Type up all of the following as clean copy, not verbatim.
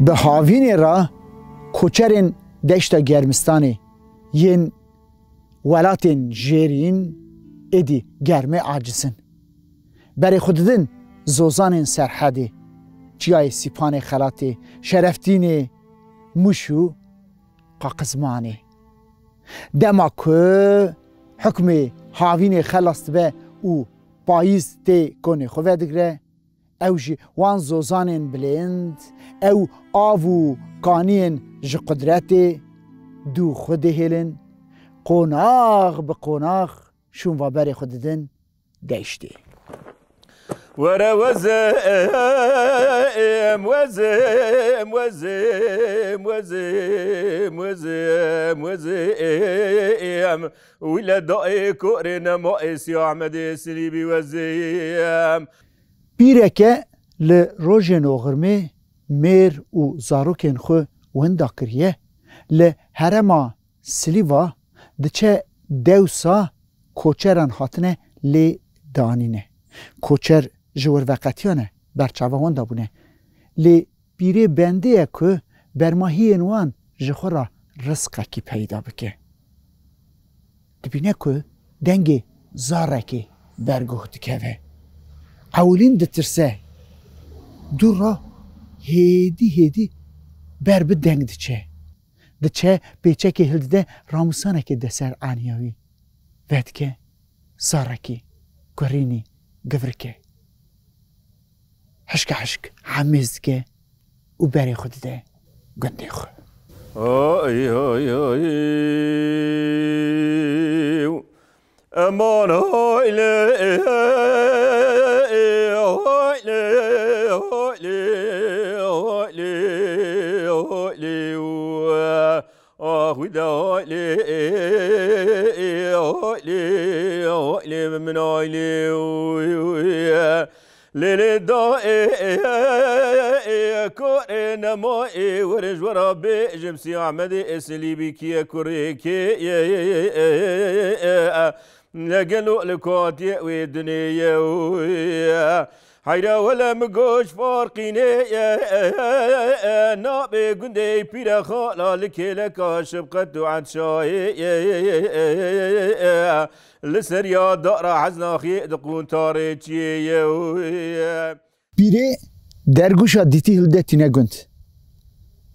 به هاوین را کوچرین دشت گرمستانی ین ولاتین جیرین ادی گرمه عاجزن برای خوددن زوزان سرحدی چیای سیپان خلاتی شرفتین مشو قاقزمانی دما که حکم هاوین خلاص به او پاییز تی کنه خواه دگره او جی وان زوزانین بلند او آو کانین جی قدرت دو خود هلن قوناغ به قوناغ شون و بر خوددن دشتی ورا وزم وزم وزم وزم وزم وزم ولا داي كورنا ما اسي احمد سليبي وزم بیرکه لروژن اوغرمه میر و زاروکن خو وندا کریه لهرما سلیوا دچه دوسا کوچران هاتنه لی دانینه کوچر جور وقتیانه برچاوه وندا بونه لی بیره بنده که برماهی انوان جخورا رزقه کی پیدا بکه دبینه که دنگ زارکی برگوه دکوه اولین دترسه دور را هیدی بر به دنگ دچه پیچه که هلده راموسانه که دسر آنیاوی وید که زارکی گرینی گورکه حشک حمیز که او بری خود ده گنده خود آی امان ليل دائي كورنا ماي ورج ورا بجمسي عمدي اسليبي كي كوريكي لقلو لكوتي والدنيا حيرا ولا مقوش فارقيني نابي قندي بيرا خالا لكيلك شبقت عن شاي لسريا دقرا عزنا خي دقون تاريتشي بیره درگوشا دیتی هلده تینه گند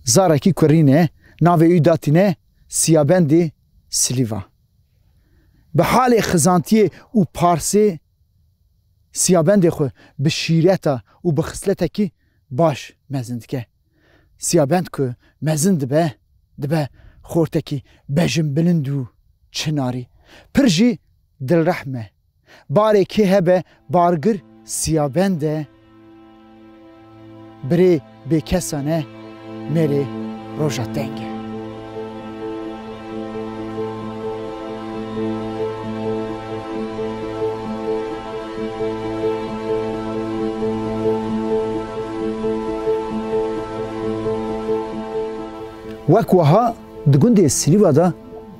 زارکی کرینه ناوه اوی داتینه سیابندی سلیوا به حال خزانتی او پارسی سیابند خو به شیرتا و به خصلتا کی باش مزند که سیابند که مزند به خورتا کی بجم بلندو چناری پرجی دل رحمه باره که هبه بارگر سیابنده بری به کسانه میری روژا دنگه وكوها دقوندي السليوة دا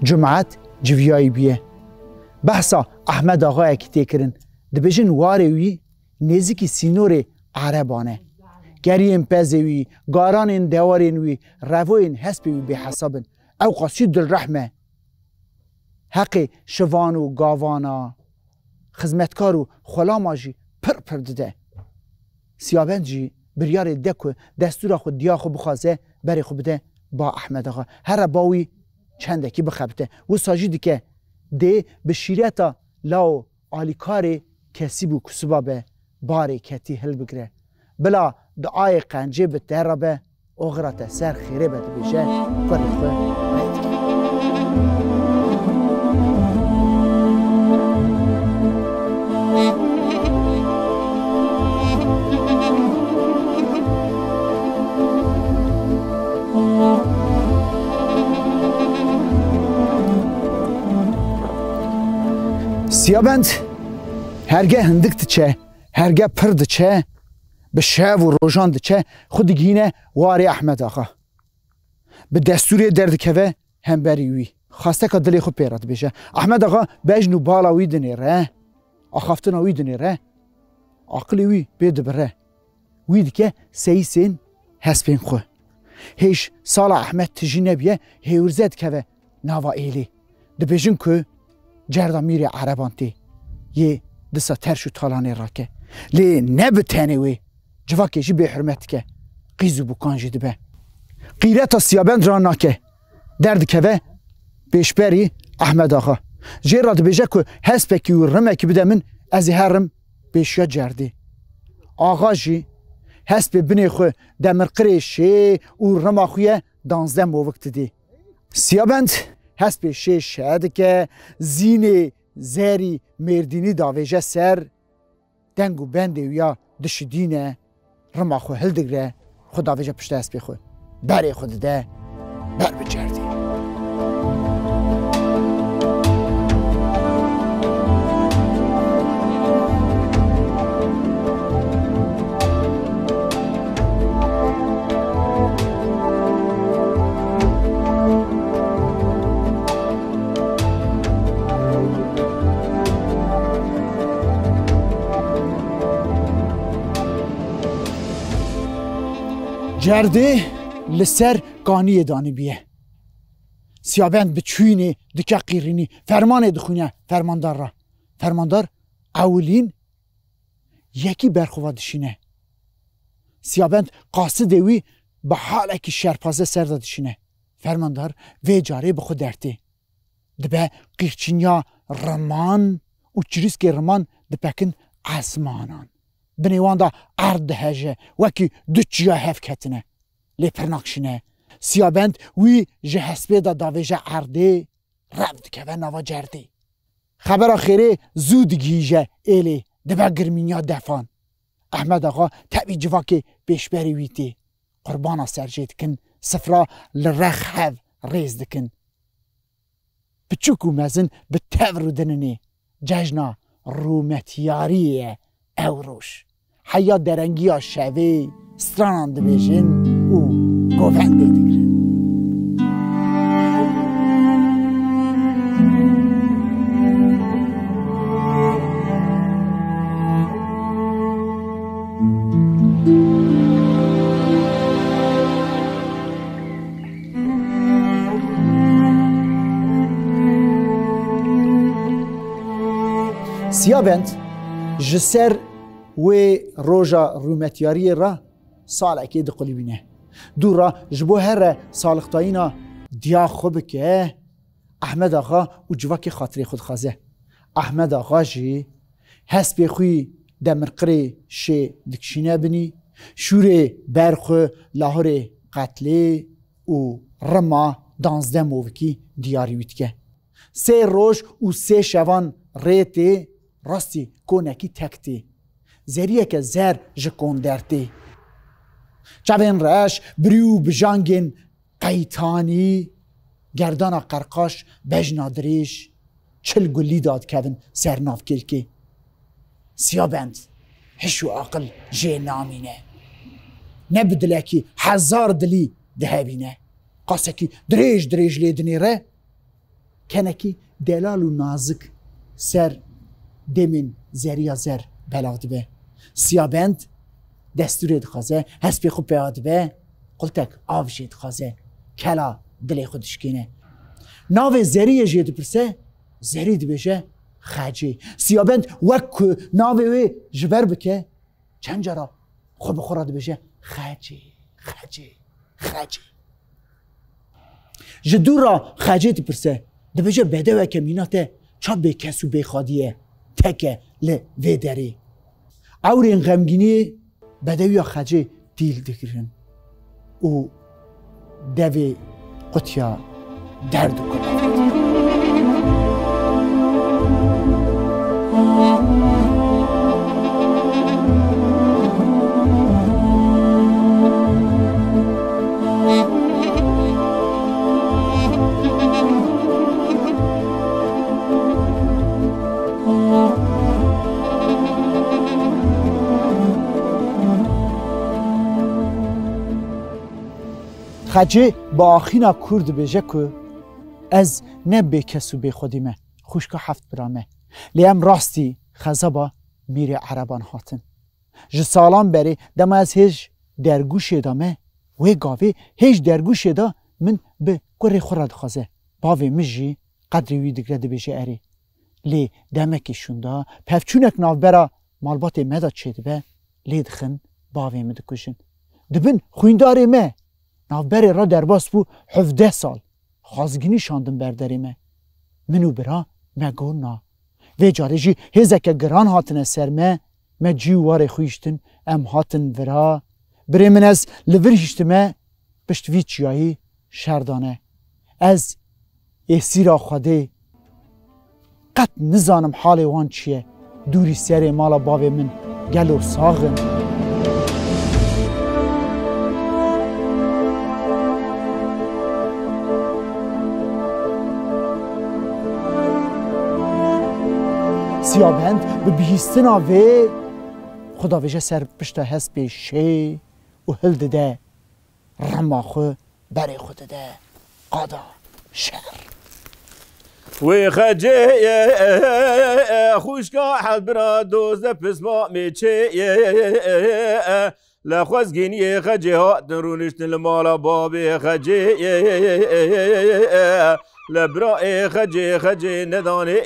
جمعات جوياي بيه بحثا احمد آغا تيكرن دبجن واريوي نزيكي سينوري عربانه گریم پزوی گاران دوارین وی روین حسبی بحسابن او قصید دل رحمه حق شوان و گاوانا خدمتکار و خلاماجی پر دده سیابند جی بریار دکو دستور خود دیا خو بخوازه بری خو بده با احمد آقا هر باوی چنده کی بخبته و ساجیدی که ده به شیرتا لاو آلیکار کسی بو کسبا به باری کتی هل بگره بلا دعای قنجه به تهربه اغرات سر خیره بده بشه کاری خواه سیابند هرگه هندک دچه هرگه پر دچه به شب و روزان دچه خود گینه واری احمد آقا به دستوری درد که هم بریوی خواسته که دلی خود پیرات بشه احمد آقا بجنو بالا وی دنیره آخافتنا وی دنیره عقلی وی بید بره وید که سیسین هسپین خو هیچ سال احمد تجینه بیه هیورزد که نوا ایلی دبیجن که جردا میری عربانتی یه دسا ترشو طالانه راکه لی نبتنی وی جواکیشی به حرمت که قیزو بکانجی دبه قیرت سیابند را ناکه درد که بیشبری احمد آقا جیراد بیجه که هسپکی و رمکی بده من از هرم بیشیا جردی آقا جی هسپ بنی خو دمرقری شه و رما خویه 12 موقت دی سیابند هسپ شه شد که زینه زری مردینی داویجه سر دنگو بنده یا دشدینه رما خو هلدگره خود داویجه پشت هسپی خو بری خود ده بر بجردی جرده لسر قانی دانی بیه سیابند بچوینه دکه قیرینی فرمان دخونه فرماندار را فرماندار اولین یکی برخوا دشینه سیابند قاصد وی به حاله که شرپازه سر دادشینه فرماندار وی جاره به خود درته دبه قیرچینیا رمان و چریس که رمان دپکن اسمانان بنیوان دا ارد هجه وکی دوچیا هف کتنه لی پرناکشینه سیابند وی جه حسبه دا داویجه ارده رفت که و نوا جرده خبر آخیره زود گیجه ایلی دبا گرمینیا دفان احمد آقا تبی جواک بیشبری ویتی قربانا سرجه دکن سفرا لرخ هف ریز دکن بچوکو مزن به تورو دننی ججنا رومتیاریه اوروش حیا درنگی ها شوی سترانان دبیجن او گوونده دگرن سیابند جسر و روژا رومتیاری را سال اکید قلی بینه دو را جبو هر سالختایینا دیا خوب که احمد آقا و جواک خاطری خود خوازه احمد آقا جی هست خوی دمرقری شه دکشینه بینی شوره برخو لاهور قتلی و رما 12 موکی دیاری وید که 3 روز و 3 شوان ریتی راستی کونکی تکتی زریه که زر جکون درتی چاوین رش بریو بجانگین قیتانی گردانا قرقاش بجنا دریش چل گلی داد کهون سرناف کلکی سیابند هشو عقل جه نامینه نبدلکی 1000 دلی دهبینه قاسکی دریج لیدنی ره کنکی دلال و نازک سر دمین زریا زر بلاغ به سیابند دستوری دخوازه هسپی خوب بیاد به قلتک آفشی دخوازه کلا دلی خودشکینه ناو زریه جید پرسه زری دی بشه خجی سیابند وکو ناو وی جبر بکه چند جرا خوب خورا دی بشه خجی جدو را خجی دی پرسه دی بشه بده وکه میناته چا به کسو به خادیه تکه ل وی داری اورین غمگینی بدوی خجی دیل دگرن او دوی قطیا درد کنه خجه با آخینا کرد بجه که از نه به کسو به خودیمه خوشکا هفت برامه لیم راستی خزبا میره عربان هاتن جه سالان بری دم از هیچ درگوش دامه و گاوه هیچ درگوش دا من به گره خورد خوازه باوی مجی قدری وی دگرده بجه اری لی دمکی شونده پفچونک ناو برا مالبات مدا چید به لی دخن باوی مدکوشن دبن خوینداری مه ناو بری را در باس بو 17 سال خازگینی شاندن برداری مه منو برا مگو نا و جاره جی هزک گران هاتن سر مه جیوار خویشتن ام هاتن ورا بری من از لور هشتمه بشت وی چیایی شردانه از احسی را خوده قط نزانم حال وان چیه دوری سر مالا باوی من گلو ساغم سیابند به بیستن آوه خدا ویجه سر پشتا هست به شه و هل ده رماخو بری خود ده قادا شهر وی خجه خوشگاه حد برا دوزده پس ما میچه لخوزگینی خجه ها درونشتن لمالا بابی خجه لبرا خجه ندانه